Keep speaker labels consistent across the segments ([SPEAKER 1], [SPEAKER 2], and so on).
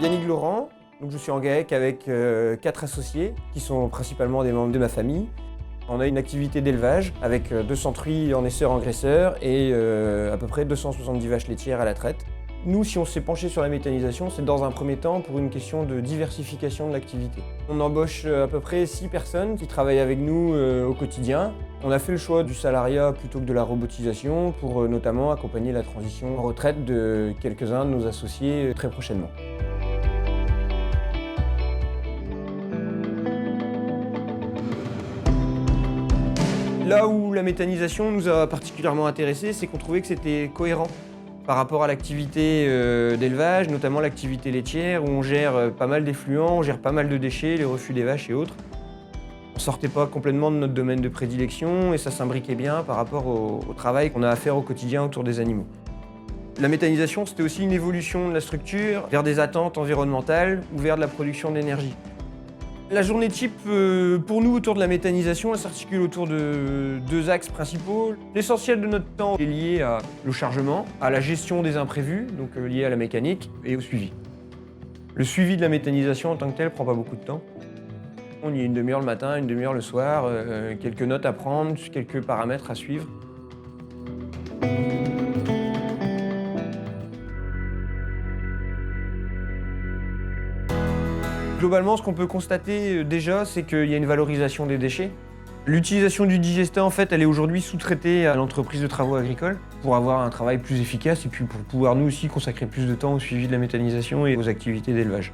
[SPEAKER 1] Yannick Laurent, donc je suis en GAEC avec 4 associés qui sont principalement des membres de ma famille. On a une activité d'élevage avec 200 truies en esseur-engraisseur et à peu près 270 vaches laitières à la traite. Nous, si on s'est penché sur la méthanisation, c'est dans un premier temps pour une question de diversification de l'activité. On embauche à peu près 6 personnes qui travaillent avec nous au quotidien. On a fait le choix du salariat plutôt que de la robotisation pour notamment accompagner la transition en retraite de quelques-uns de nos associés très prochainement. Là où la méthanisation nous a particulièrement intéressés, c'est qu'on trouvait que c'était cohérent par rapport à l'activité d'élevage, notamment l'activité laitière, où on gère pas mal d'effluents, on gère pas mal de déchets, les refus des vaches et autres. On ne sortait pas complètement de notre domaine de prédilection et ça s'imbriquait bien par rapport au travail qu'on a à faire au quotidien autour des animaux. La méthanisation, c'était aussi une évolution de la structure vers des attentes environnementales ou vers de la production d'énergie. La journée type, pour nous, autour de la méthanisation, elle s'articule autour de 2 axes principaux. L'essentiel de notre temps est lié au chargement, à la gestion des imprévus, donc lié à la mécanique, et au suivi. Le suivi de la méthanisation en tant que tel prend pas beaucoup de temps. On y est une demi-heure le matin, une demi-heure le soir, quelques notes à prendre, quelques paramètres à suivre. Globalement, ce qu'on peut constater déjà, c'est qu'il y a une valorisation des déchets. L'utilisation du digestat, en fait, elle est aujourd'hui sous-traitée à l'entreprise de travaux agricoles pour avoir un travail plus efficace et puis pour pouvoir nous aussi consacrer plus de temps au suivi de la méthanisation et aux activités d'élevage.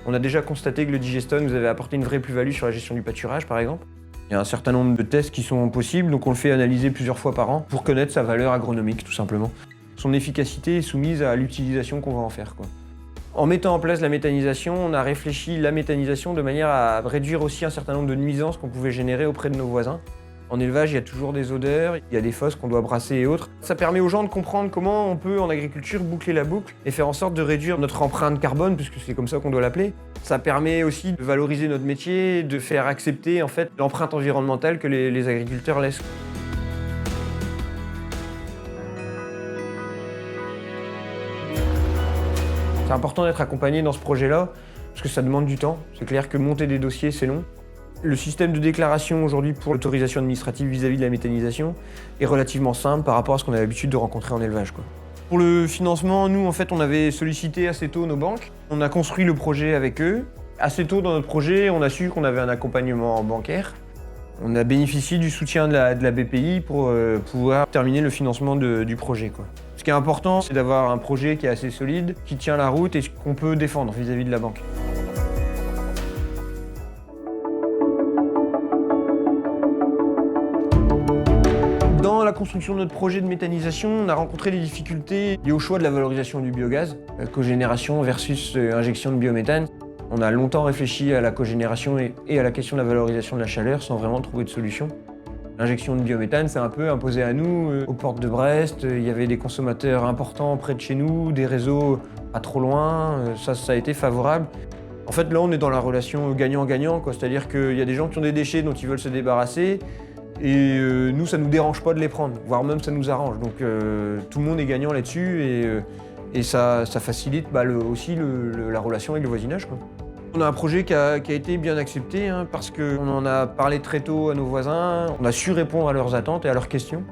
[SPEAKER 1] On a déjà constaté que le digestat nous avait apporté une vraie plus-value sur la gestion du pâturage, par exemple. Il y a un certain nombre de tests qui sont possibles, donc on le fait analyser plusieurs fois par an pour connaître sa valeur agronomique, tout simplement. Son efficacité est soumise à l'utilisation qu'on va en faire, quoi. En mettant en place la méthanisation, on a réfléchi la méthanisation de manière à réduire aussi un certain nombre de nuisances qu'on pouvait générer auprès de nos voisins. En élevage, il y a toujours des odeurs, il y a des fosses qu'on doit brasser et autres. Ça permet aux gens de comprendre comment on peut, en agriculture, boucler la boucle et faire en sorte de réduire notre empreinte carbone, puisque c'est comme ça qu'on doit l'appeler. Ça permet aussi de valoriser notre métier, de faire accepter en fait l'empreinte environnementale que les agriculteurs laissent. C'est important d'être accompagné dans ce projet-là, parce que ça demande du temps. C'est clair que monter des dossiers, c'est long. Le système de déclaration aujourd'hui pour l'autorisation administrative vis-à-vis de la méthanisation est relativement simple par rapport à ce qu'on a l'habitude de rencontrer en élevage, quoi. Pour le financement, nous, en fait, on avait sollicité assez tôt nos banques. On a construit le projet avec eux. Assez tôt dans notre projet, on a su qu'on avait un accompagnement bancaire. On a bénéficié du soutien de la BPI pour pouvoir terminer le financement du projet, quoi. Ce qui est important, c'est d'avoir un projet qui est assez solide, qui tient la route et qu'on peut défendre vis-à-vis de la banque. Dans la construction de notre projet de méthanisation, on a rencontré des difficultés liées au choix de la valorisation du biogaz, cogénération versus injection de biométhane. On a longtemps réfléchi à la cogénération et à la question de la valorisation de la chaleur sans vraiment trouver de solution. L'injection de biométhane s'est un peu imposée à nous aux portes de Brest. Il y avait des consommateurs importants près de chez nous, des réseaux pas trop loin. Ça a été favorable. En fait, là, on est dans la relation gagnant-gagnant, quoi. C'est-à-dire qu'il y a des gens qui ont des déchets dont ils veulent se débarrasser et nous, ça nous dérange pas de les prendre, voire même ça nous arrange. Donc tout le monde est gagnant là-dessus et ça facilite aussi la relation avec le voisinage, quoi. On a un projet qui a été bien accepté parce qu'on en a parlé très tôt à nos voisins, on a su répondre à leurs attentes et à leurs questions.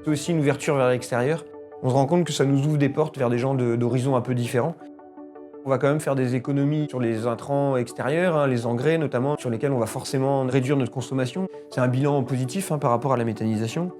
[SPEAKER 1] C'est aussi une ouverture vers l'extérieur. On se rend compte que ça nous ouvre des portes vers des gens d'horizons un peu différents. On va quand même faire des économies sur les intrants extérieurs, les engrais notamment, sur lesquels on va forcément réduire notre consommation. C'est un bilan positif par rapport à la méthanisation.